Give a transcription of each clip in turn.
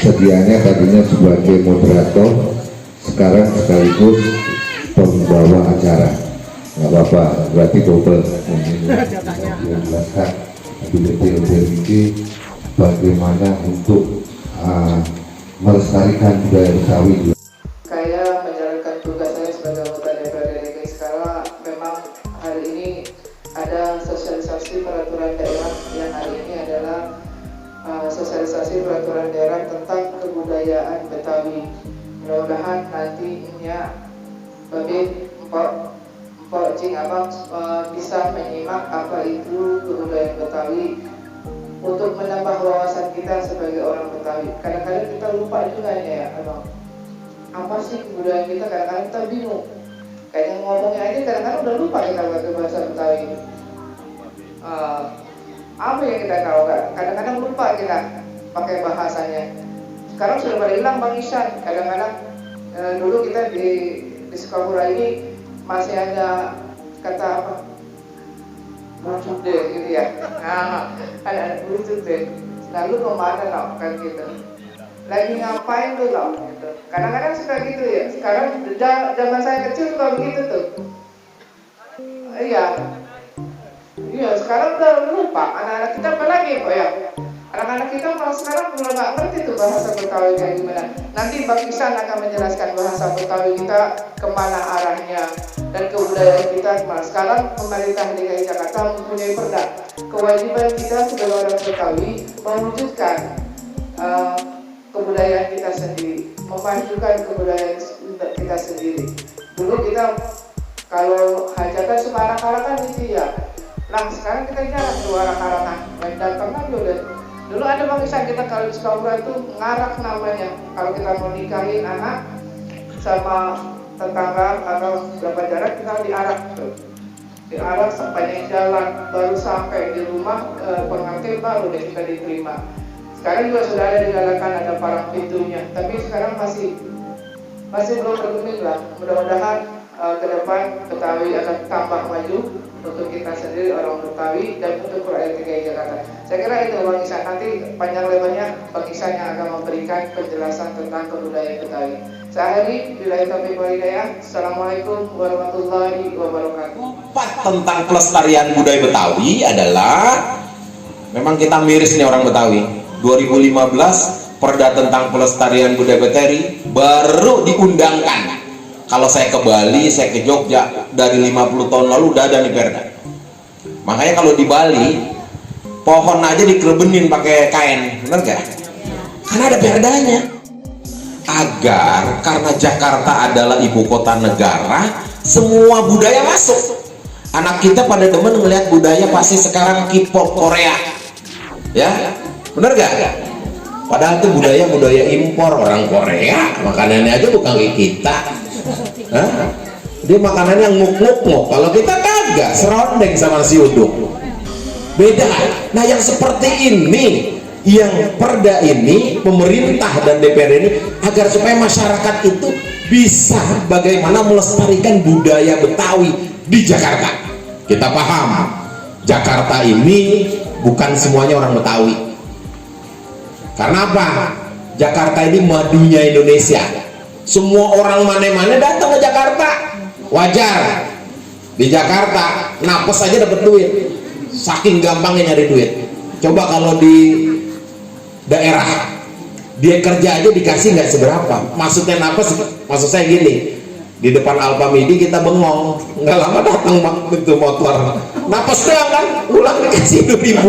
sedianya tadinya sebagai moderator, sekarang sekaligus pembawa acara. Nggak apa-apa, berarti double. Ini menjelaskan detail-detail ini bagaimana untuk melestarikan budaya Betawi. Saya menjalankan tugas saya sebagai anggota DPRD DKI sekarang. Memang hari ini ada sosialisasi peraturan daerah yang hari ini adalah sosialisasi peraturan daerah tentang kebudayaan Betawi. Mudah-mudahan nantinya Babin Mpok Cing Abang bisa menyimak apa itu kebudayaan Betawi untuk menambah wawasan kita sebagai orang Betawi. Kadang-kadang kita lupa juga ya Abang, apa sih kebudayaan kita, kadang-kadang kita bingung. Kayaknya ngomongnya aja kadang-kadang udah lupa kita pakai bahasa Betawi. Apa yang kita tahu kan? Kadang-kadang lupa kita pakai bahasanya. Sekarang sudah pada hilang Bang Isan. Kadang-kadang dulu kita di Sukabura ini masih ada kata apa? Bluetooth deh gitu ya. Ada Bluetooth deh. Lalu kemana loh kan gitu. Lagi ngapain tuh loh gitu. Kadang-kadang suka gitu ya. Sekarang zaman saya kecil suka begitu tuh. Iya, sekarang udah lupa. Anak-anak kita apalagi kok ya. Anak-anak kita malah sekarang mulai nggak ngerti tuh bahasa Betawi kayak gimana. Nanti Bang Isan akan menjelaskan bahasa Betawi kita kemana arahnya dan kebudayaan kita kemana. Sekarang pemerintah DKI Jakarta mempunyai perda. Kewajiban kita sebagai orang Betawi mewujudkan kebudayaan kita sendiri, memajukan kebudayaan kita sendiri. Dulu kita kalau hajatan suka arak-arakan gitu ya. Nah sekarang kita jarang tuh arak-arakan, main datang aja udah. Dulu ada Bang Isan, kita kalau di Sukabura itu ngarak namanya. Kalau kita mau nikahin anak sama tetangga atau berapa jarak kita diarak tuh. Diarak sepanjang jalan, baru sampai di rumah pengantin baru deh kita diterima. Sekarang juga sudah ada digalakan, ada palang pintunya, tapi sekarang masih belum bergeming lah. Mudah-mudahan ke depan Betawi akan tambah maju untuk kita sendiri orang Betawi dan untuk rakyat DKI Jakarta. Saya kira itu Bang Isan, nanti panjang lebarnya Bang Isan yang akan memberikan penjelasan tentang kebudayaan Betawi. Saya Hadi, Wilayah Taufiq Walhidayah. Assalamualaikum warahmatullahi wabarakatuh. Tentang pelestarian budaya Betawi adalah memang kita miris nih orang Betawi. 2015 Perda tentang pelestarian budaya Betawi baru diundangkan. Kalau saya ke Bali, saya ke Jogja, dari 50 tahun lalu udah ada nih perda. Makanya kalau di Bali, pohon aja dikerebenin pakai kain, bener gak? Karena ada perdanya. Agar karena Jakarta adalah ibu kota negara, semua budaya masuk. Anak kita pada demen ngelihat budaya pasti sekarang K-pop Korea, ya, bener gak? Padahal itu budaya impor orang Korea, makanannya aja bukan kayak kita. Hah? Dia makanannya nguk-nguk. Kalau kita kagak, serondeng sama si uduk. Beda. Nah yang seperti ini, yang perda ini, pemerintah dan DPR ini, agar supaya masyarakat itu bisa bagaimana melestarikan budaya Betawi di Jakarta. Kita paham, Jakarta ini bukan semuanya orang Betawi. Karena apa? Jakarta ini madunya Indonesia. Semua orang mana-mana datang ke Jakarta. Wajar. Di Jakarta napes aja dapat duit. Saking gampangnya nyari duit. Coba kalau di daerah dia kerja aja dikasih nggak seberapa. Maksudnya napes, maksud saya gini, di depan Alfamidi kita bengong, nggak lama datang itu motor napes doang kan, ulang dikasih 2.000.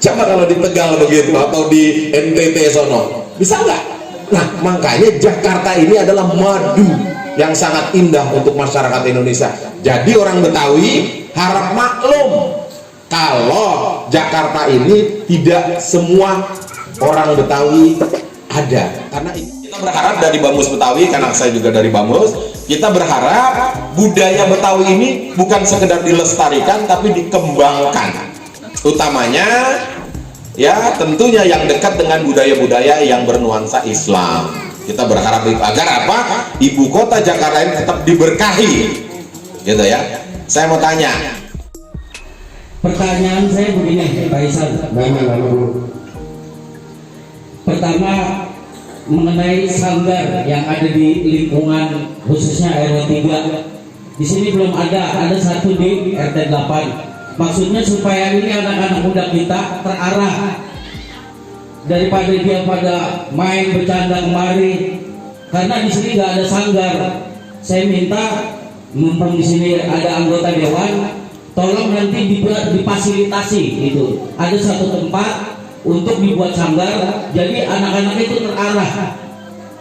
Coba kalau di Tegal begitu atau di NTT sono, bisa nggak? Nah makanya Jakarta ini adalah madu yang sangat indah untuk masyarakat Indonesia. Jadi orang Betawi harap maklum kalau Jakarta ini tidak semua orang Betawi ada. Karena kita berharap dari Bamus Betawi, karena saya juga dari Bamus, kita berharap budaya Betawi ini bukan sekedar dilestarikan tapi dikembangkan. Utamanya ya tentunya yang dekat dengan budaya-budaya yang bernuansa Islam. Kita berharap agar apa? Ibu kota Jakarta ini tetap diberkahi, gitu ya. Saya mau tanya. Pertanyaan saya begini, Pak Isan. Pertama, mengenai sanggar yang ada di lingkungan khususnya RW 3. Di sini belum ada satu di RT 8. Maksudnya supaya ini anak-anak muda kita terarah daripada dia pada main bercanda kemari, karena di sini nggak ada sanggar. Saya minta, mumpung di sini ada anggota dewan, tolong nanti difasilitasi itu. Ada satu tempat untuk dibuat sanggar, jadi anak-anak itu terarah.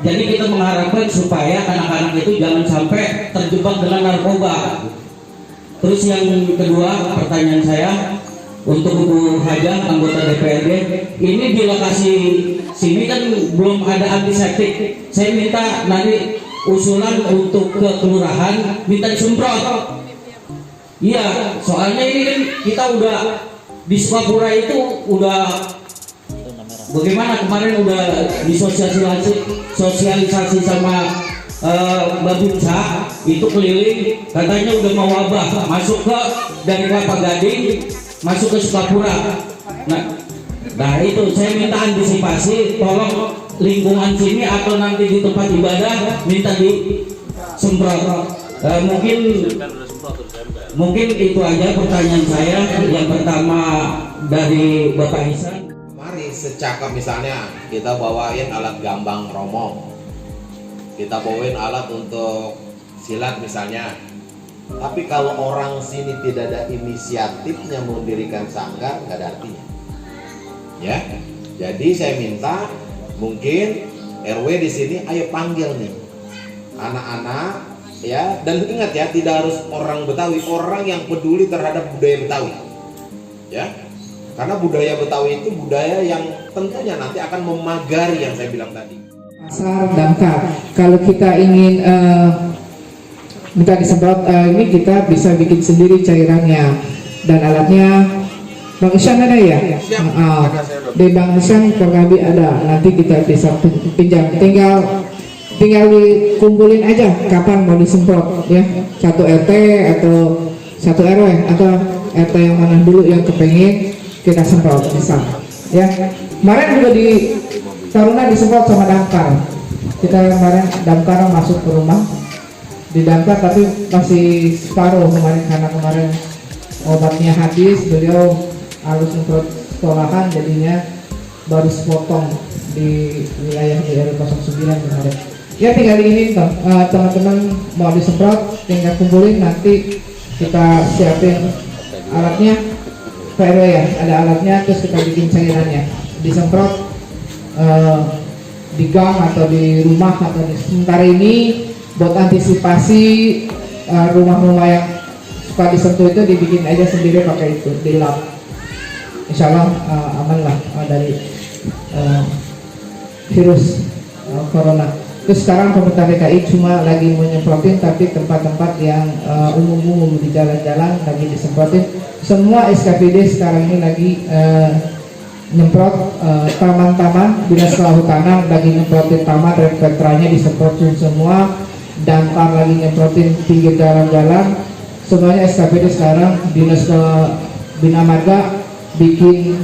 Jadi kita mengharapkan supaya anak-anak itu jangan sampai terjebak dengan narkoba. Terus yang kedua, pertanyaan saya untuk Bu Hajah, anggota DPRD, ini di lokasi sini kan belum ada antiseptik. Saya minta nanti usulan untuk ke kelurahan minta disemprot. Iya, soalnya ini kan kita udah di Sukapura itu udah bagaimana kemarin udah disosialisasi sama Babinsa itu keliling, katanya udah mau wabah masuk ke dari Kelapa Gading masuk ke Sukapura. Nah itu saya minta antisipasi, tolong lingkungan sini atau nanti di tempat ibadah minta disemprot. Mungkin itu aja pertanyaan saya. Yang pertama dari Bapak Ihsan. Mari secakap misalnya kita bawain alat gambang romong, kita bawain alat untuk silat misalnya. Tapi kalau orang sini tidak ada inisiatifnya mendirikan sanggar, nggak ada artinya. Ya, jadi saya minta mungkin RW di sini, ayo panggil nih anak-anak ya, dan ingat ya, tidak harus orang Betawi, orang yang peduli terhadap budaya Betawi, ya. Karena budaya Betawi itu budaya yang tentunya nanti akan memagari yang saya bilang tadi. Pasar damkar. Kalau kita ingin minta disemprot, ini kita bisa bikin sendiri cairannya dan alatnya. Bang Isyan ada ya? Di Bang Isyan Porkabi ada. Nanti kita bisa pinjam. Tinggal dikumpulin aja kapan mau disemprot ya. Satu RT atau satu RW atau RT yang mana dulu yang kepengen kita semprot bisa. Ya. Kemarin juga di Taruna disemprot sama damkar. Kita kemarin damkar masuk ke rumah di damkar, tapi masih separuh kemarin karena kemarin obatnya habis, beliau harus semprot sekolahan, jadinya baru sepotong di wilayah di RW 09 kemarin. Ya tinggal ini teman-teman mau disemprot tinggal kumpulin, nanti kita siapin alatnya PRW ya, ada alatnya, terus kita bikin cairannya disemprot di gang atau di rumah atau di sementara ini buat antisipasi rumah-rumah yang suka disentuh itu dibikin aja sendiri pakai itu di lab. Insya Allah aman lah dari virus corona. Terus sekarang pemerintah DKI cuma lagi menyemprotin, tapi tempat-tempat yang umum-umum di jalan-jalan lagi disemprotin. Semua SKPD sekarang ini lagi nyemprot taman-taman, dinas kehutanan lagi nyemprotin taman, reflektornya disemprotin semua, damkar lagi nyemprotin pinggir jalan-jalan, semuanya SKPD sekarang. Dinas Bina Marga bikin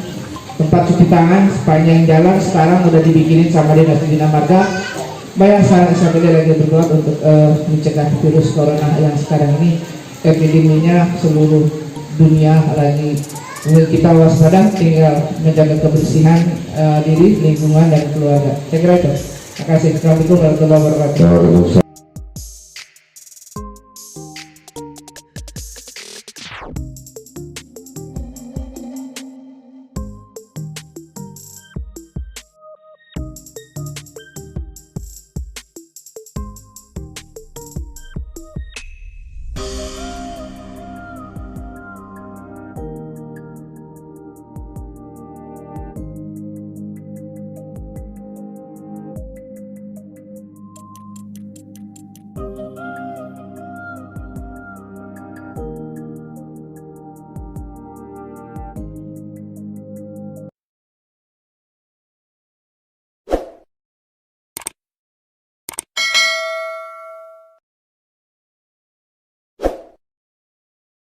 tempat cuci tangan sepanjang jalan sekarang udah dibikinin sama Dinas Bina Marga. Banyak sekarang SKPD lagi bergerak untuk mencegah virus corona yang sekarang ini epideminya seluruh dunia lagi. Kita waspada, tinggal menjaga kebersihan diri, lingkungan dan keluarga. Saya kira itu. Terima kasih. Assalamualaikum warahmatullahi wabarakatuh.